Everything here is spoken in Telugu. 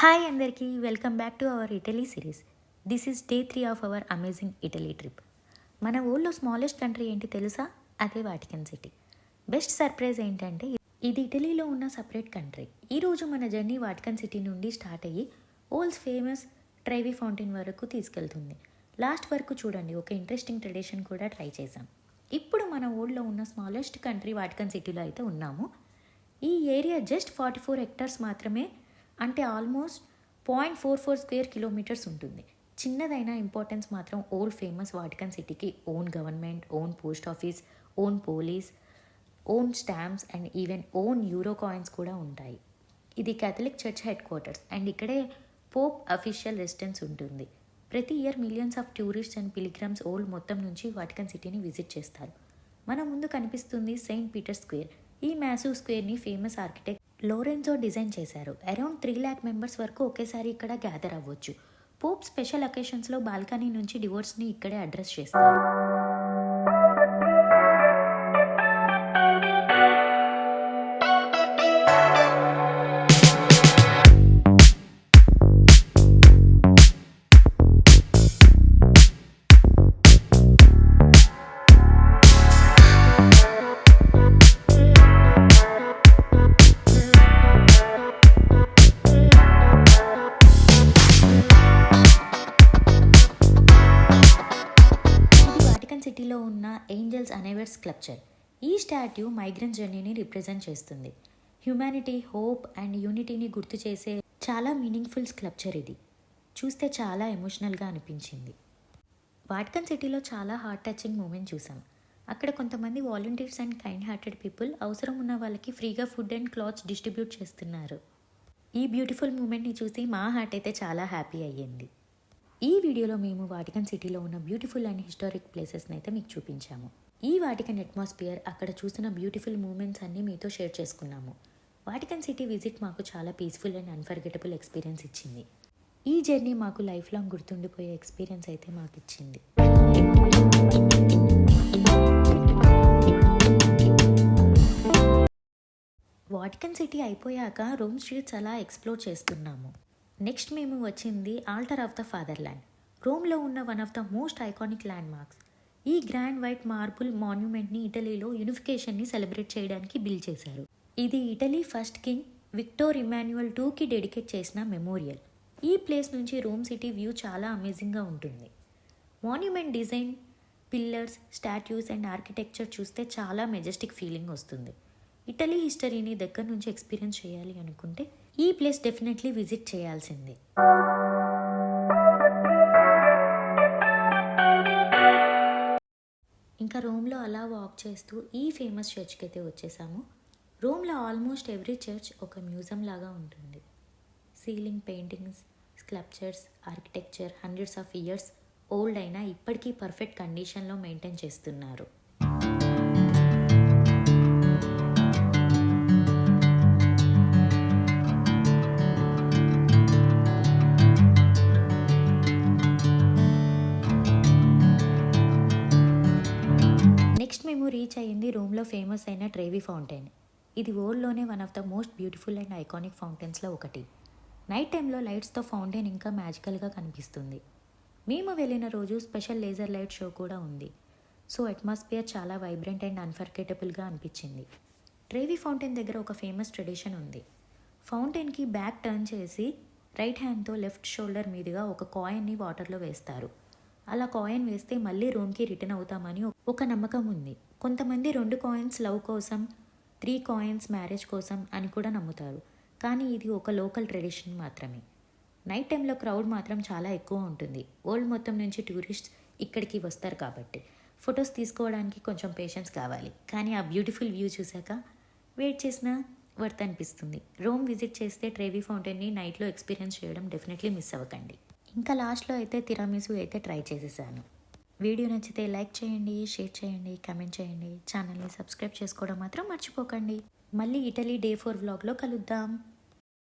హాయ్ అందరికీ, welcome back to our Italy series. This is day 3 of our amazing Italy trip. మన ఊళ్ళో స్మాలెస్ట్ కంట్రీ ఏంటి తెలుసా? అదే వాటికన్ సిటీ. బెస్ట్ సర్ప్రైజ్ ఏంటంటే ఇది ఇటలీలో ఉన్న సపరేట్ కంట్రీ. ఈరోజు మన జర్నీ వాటికన్ సిటీ నుండి స్టార్ట్ అయ్యి ఓల్డ్స్ ఫేమస్ ట్రెవి ఫౌంటైన్ వరకు తీసుకెళ్తుంది. లాస్ట్ వరకు చూడండి, ఒక ఇంట్రెస్టింగ్ ట్రెడిషన్ కూడా ట్రై చేసాం. ఇప్పుడు మన ఊళ్ళో ఉన్న స్మాలెస్ట్ కంట్రీ వాటికన్ సిటీలో అయితే ఉన్నాము. ఈ ఏరియా జస్ట్ 44 హెక్టార్స్ మాత్రమే, అంటే ఆల్మోస్ట్ 0.44 స్క్వేర్ కిలోమీటర్స్ ఉంటుంది. చిన్నదైన ఇంపార్టెన్స్ మాత్రం ఓల్డ్ ఫేమస్ వాటికన్ సిటీకి own government, own post office, own police, own stamps and even own euro coins కూడా ఉంటాయి. ఇది Catholic church head quarters and ఇక్కడే పోప్ అఫీషియల్ రెసిడెన్స్ ఉంటుంది. ప్రతి year millions of tourists and pilgrims old మొత్తం నుంచి వాటికన్ సిటీని విజిట్ చేస్తారు. మన ముందు కనిపిస్తుంది సెయింట్ పీటర్ స్క్వేర్. ఈ మ్యాసివ్ స్క్వేర్ని ఫేమస్ ఆర్కిటెక్ట్ లోరెన్జో డిజైన్ చేశారు. అరౌండ్ 3 lakh మెంబర్స్ వరకు ఒకేసారి ఇక్కడ గ్యాదర్ అవ్వచ్చు. పోప్ స్పెషల్ అకేషన్స్లో బాల్కనీ నుంచి డివోర్స్ని ఇక్కడే అడ్రస్ చేస్తారు. సిటీలో ఉన్న ఏంజల్స్ అనేవర్ స్కల్ప్చర్. ఈ స్టాట్యూ మైగ్రెంట్ జర్నీని రిప్రజెంట్ చేస్తుంది. హ్యూమానిటీ, హోప్ అండ్ యూనిటీని గుర్తు చేసే చాలా మీనింగ్ఫుల్ స్కల్ప్చర్ ఇది. చూస్తే చాలా ఎమోషనల్గా అనిపించింది. వాటికన్ సిటీలో చాలా హార్ట్ టచింగ్ మూమెంట్ చూసాం. అక్కడ కొంతమంది volunteers and kind hearted people అవసరం ఉన్న వాళ్ళకి ఫ్రీగా ఫుడ్ అండ్ క్లాత్స్ డిస్ట్రిబ్యూట్ చేస్తున్నారు. ఈ బ్యూటిఫుల్ మూమెంట్ని చూసి మా హార్ట్ అయితే చాలా హ్యాపీ అయ్యింది. ఈ వీడియోలో మేము వాటికన్ సిటీలో ఉన్న బ్యూటిఫుల్ అండ్ హిస్టారిక్ ప్లేసెస్ని అయితే మీకు చూపించాము. ఈ వాటికన్ అట్మాస్ఫియర్, అక్కడ చూసిన బ్యూటిఫుల్ మూమెంట్స్ అన్నీ మీతో షేర్ చేసుకున్నాము. వాటికన్ సిటీ విజిట్ మాకు చాలా పీస్ఫుల్ అండ్ అన్ఫర్గెటబుల్ ఎక్స్పీరియన్స్ ఇచ్చింది. ఈ జర్నీ మాకు లైఫ్ లాంగ్ గుర్తుండిపోయే ఎక్స్పీరియన్స్ అయితే మాకు ఇచ్చింది. వాటికన్ సిటీ అయిపోయాక రోమ్ స్ట్రీట్స్ అలా ఎక్స్ప్లోర్ చేస్తున్నాము. నెక్స్ట్ మేము వచ్చింది ఆల్టర్ ఆఫ్ ద ఫాదర్లాండ్. రోమ్లో ఉన్న one of the most iconic landmarks. ఈ గ్రాండ్ వైట్ మార్బుల్ మాన్యుమెంట్ని ఇటలీలో యూనిఫికేషన్ని సెలబ్రేట్ చేయడానికి బిల్డ్ చేశారు. ఇది Italy first king Victor Emmanuel IIకి డెడికేట్ చేసిన మెమోరియల్. ఈ ప్లేస్ నుంచి రోమ్ సిటీ వ్యూ చాలా అమేజింగ్గా ఉంటుంది. Monument design, pillars, statues and architecture చూస్తే చాలా మెజెస్టిక్ ఫీలింగ్ వస్తుంది. ఇటలీ హిస్టరీని దగ్గర నుంచి ఎక్స్పీరియన్స్ చేయాలి అనుకుంటే ఈ ప్లేస్ డెఫినెట్లీ విజిట్ చేయాల్సిందే. ఇంకా రోమ్లో అలా వాక్ చేస్తూ ఈ ఫేమస్ చర్చ్కి అయితే వచ్చేసాము. రోమ్లో ఆల్మోస్ట్ ఎవ్రీ చర్చ్ ఒక మ్యూజియం లాగా ఉంటుంది. Ceiling paintings, sculptures, architecture hundreds of years old అయినా ఇప్పటికీ పర్ఫెక్ట్ కండిషన్లో మెయింటైన్ చేస్తున్నారు. నెక్స్ట్ మేము రీచ్ అయ్యింది రోమ్లో ఫేమస్ అయిన ట్రెవి ఫౌంటైన్. ఇది వరల్డ్లోనే one of the most beautiful and iconic ఫౌంటైన్స్లో ఒకటి. నైట్ టైంలో లైట్స్తో ఫౌంటైన్ ఇంకా మ్యాజికల్గా కనిపిస్తుంది. మేము వెళ్ళిన రోజు స్పెషల్ లేజర్ లైట్ షో కూడా ఉంది. సో అట్మాస్ఫియర్ చాలా వైబ్రెంట్ అండ్ అన్ఫర్గెటబుల్గా అనిపించింది. ట్రెవి ఫౌంటైన్ దగ్గర ఒక ఫేమస్ ట్రెడిషన్ ఉంది. ఫౌంటైన్కి బ్యాక్ టర్న్ చేసి రైట్ హ్యాండ్తో లెఫ్ట్ షోల్డర్ మీదుగా ఒక కాయిన్ని వాటర్లో వేస్తారు. అలా కాయిన్ వేస్తే మళ్ళీ రోమ్కి రిటర్న్ అవుతామని ఒక నమ్మకం ఉంది. కొంతమంది 2 కాయిన్స్ లవ్ కోసం, 3 కాయిన్స్ మ్యారేజ్ కోసం అని కూడా నమ్ముతారు. కానీ ఇది ఒక లోకల్ ట్రెడిషన్ మాత్రమే. నైట్ టైంలో క్రౌడ్ మాత్రం చాలా ఎక్కువ ఉంటుంది. వరల్డ్ మొత్తం నుంచి టూరిస్ట్స్ ఇక్కడికి వస్తారు కాబట్టి ఫొటోస్ తీసుకోవడానికి కొంచెం పేషెన్స్ కావాలి. కానీ ఆ బ్యూటిఫుల్ వ్యూ చూశాక వెయిట్ చేసినా వర్త్ అనిపిస్తుంది. రోమ్ విజిట్ చేస్తే ట్రెవి ఫౌంటైన్ని నైట్లో ఎక్స్పీరియన్స్ చేయడం డెఫినెట్లీ మిస్ అవ్వకండి. ఇంకా లాస్ట్లో అయితే తిరామిసు అయితే ట్రై చేసేసాను. వీడియో నచ్చితే లైక్ చేయండి, షేర్ చేయండి, కామెంట్ చేయండి. ఛానల్ని సబ్స్క్రైబ్ చేసుకోవడం మాత్రం మర్చిపోకండి. మళ్ళీ ఇటలీ డే 4 వ్లాగ్లో కలుద్దాం.